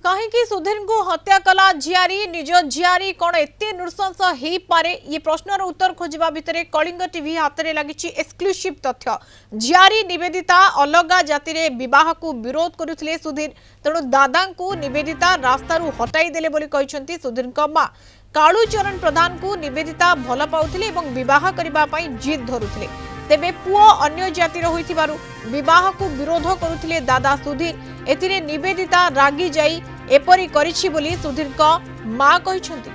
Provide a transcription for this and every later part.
कहीं सुधीर को हत्या कला झियारी निज झियारी कौन एत नृशंस हो पारे ये प्रश्नर उत्तर खोजा भितर कलिंग टीवी हाथ में लगी एक्सक्लूसिव तथ्य। झियारी निवेदिता अलग जाति में बह को विरोध करुले सुधीर, तेणु दादा को निवेदिता रास्तार हटाई देले बोली कहते सुधीर मां। कालूचरण प्रधान को निवेदिता भल पाउथिले एवं विवाह करने जिद धरुथिले, तेबे पुओ अन्य जातिर होइथिबारु विवाह को विरोध करुथिले दादा सुधीर। एथिरे निवेदिता रागी जाई एपरी करिछि बोली सुधीर को मां कहिसंती।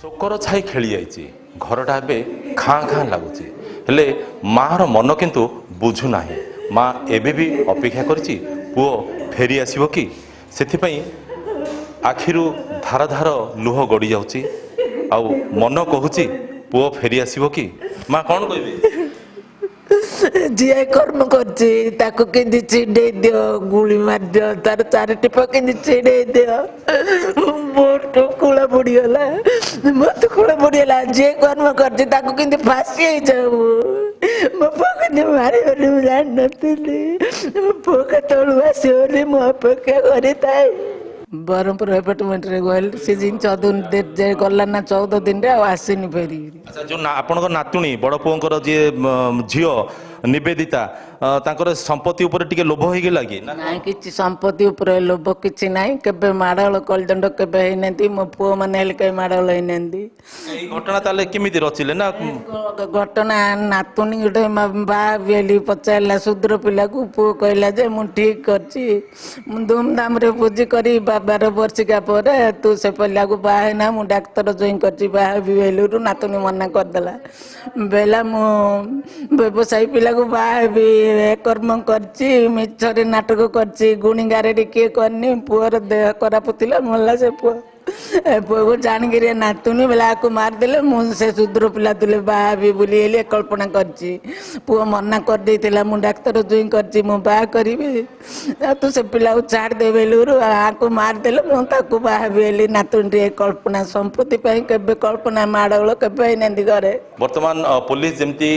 शोकर छाई खेली जाइछि, घरटा एबे खां खां लागुछि, हेले मार मन किंतु बुझु नाही। मां एबे भी अपेक्षा करिछि पुओ फेरी आसीबो कि, सेथिपई आखिरु धार धार लुह गड़ी जाउछि आउ मन कहूछि पुओ फेरी आसीबो कि। मां कौन कहबे? झील कर्म कर चिड़े दियो, गुली मार दियो, तार चार टिप कि चिड़े दियो। मोर तो कूला बुड़ीगला, मत कूला बुड़ीगला। जे कर्म कर फासी जाऊ मो पुओ मारे जान नी मो पुओ केतलू आसो मो अपेक्षा कर बरहमपुर एपार्टमेंट रे गल से जिन 14 दिन गला ना 14 दिन रे आसीनी फेरी। अच्छा, जो आपन नातुणी बड़ पुओंकर जे झियो निवेदिता तांकर संपत्ति ऊपर टिके लोभ हो गला कि ना? किछि संपत्ति ऊपर लोभ किछि नाही, केबे माडल कलदंड केबे हे नंती। मो पुओ माने हेल के माडल हे नंती। ए घटना ताले केमिति रचिले ना? घटना नातुणी गोटे बा बेली पचारला सुद्र पिला को, पुओ कहला जे मु ठीक करछि, मु धूमधाम रे पूजी करी 12 वर्षिका पर तू से पिला को बाहे ना, मु डाक्टर जॉइन करछि बाहे बेलुरु। नातुणी मना कर देला बेला मु व्यवसायी पिला को बाहे भी कर्म करछि, मिछरे नाटक करछि, गुणी गारेडी के करनी। पुअर देह खराब थिला मल्ला से पुओ पुओ को जानिक नातुनी बेला को मारदेले। मुझे सुदूर पिला तुले बाहा भी बोली कल्पना करछि। पुओ मना कर देथिला, मु डाक्टर जुई करछि, मु बाहा करिबे, तू से पिला को छाड़ दे बेलुरु आको मारदेले। मु ताको बाहा बेली नातुनी कल्पना संपत्ति पई केबे कल्पना माडवल केबे नंदी करे। वर्तमान पुलिस जेमती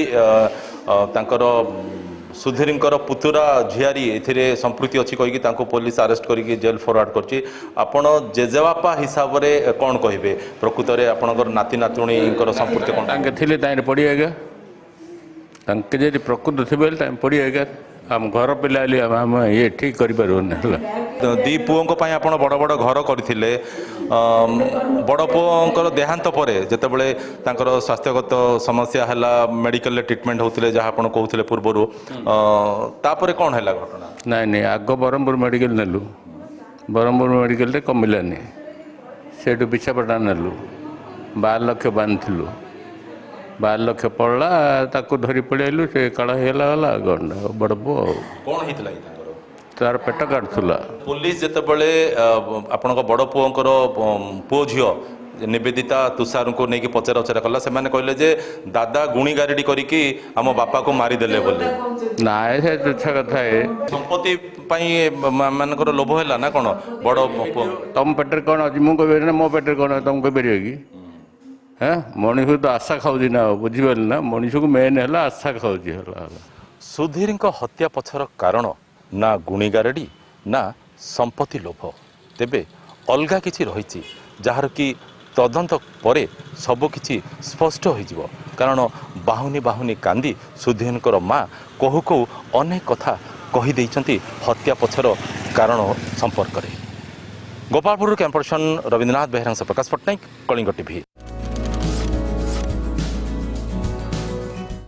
तांकर सुधीरंकर पुतुरा झियारी एथिरे संपृक्ति अच्छी कहीकि तांको पुलिस अरेस्ट करिकि जेल फरवर्ड करछि। आपण जेजेबापा हिसाब रे कोन कहिबे? प्रकृत रे आपनकर नाती नातुणीकर संपृक्ति कोन तांके थिले ताइर पड़ी आगे तांके जे प्रकृत थिबे ताइम पड़ी आगे हम घर पिलाली हम ये ठीक करि परबन हला। दी पुओंको पई आपण बड़ बड़ घर करथिले, बड़ पुओंकर देहांत परे जेतेबेले तांकर स्वास्थ्यगत समस्या हला, मेडिकल ट्रीटमेंट होतिले जहा आपण कहउथिले पूर्वरु, तापरे कोन हला घटना? नहीं नहीं आग बरहमपुर मेडिकल नेलु, बरहमपुर मेडिकल रे कमिलानी, सेठु विशाखापट्टना नेलु, 12 लाख बांधिलु, 12 लाख पड़ला ताको धरी पड़ेलु। से काला हेला वाला गंडा बड़ पो कोन हितला तार पेट काटुला। पुलिस जेतेबेले आपण बड़ पुओंकर पुओ झियो निवेदिता तुषार को लेकिन पचरा उचरा कला, से माने कहले जे दादा गुणी गारेडी करिकि हम बापा को मारी देले बोले। ना से तुच्छ कथा है, संपत्ति पई मानकर लोभ हैला ना कोन? बड़ तुम पेटर कौन अच्छी मु कह मो पेटर कौन तुम कह कि हाँ मनीष तो आशा खाऊँ ना, बुझीपार ना? मनीष को मेन है आशा खाऊँ। सुधीर हत्या पछर कारण ना गुणी गारेडी ना संपत्ति लोभ, तेबे अलगा किछि रहिछि जार कि तदंत परे सबकिछि स्पष्ट हो। कारण बाहुनी बाहुनी कांदी सुधीर माँ कहू कहू अनेक कथा कही देइछंती हत्या पछर कारण संपर्क में। गोपालपुर कैंपसन रविंद्रनाथ बेहरा प्रकाश पट्टनायक, कलिंग टीवी।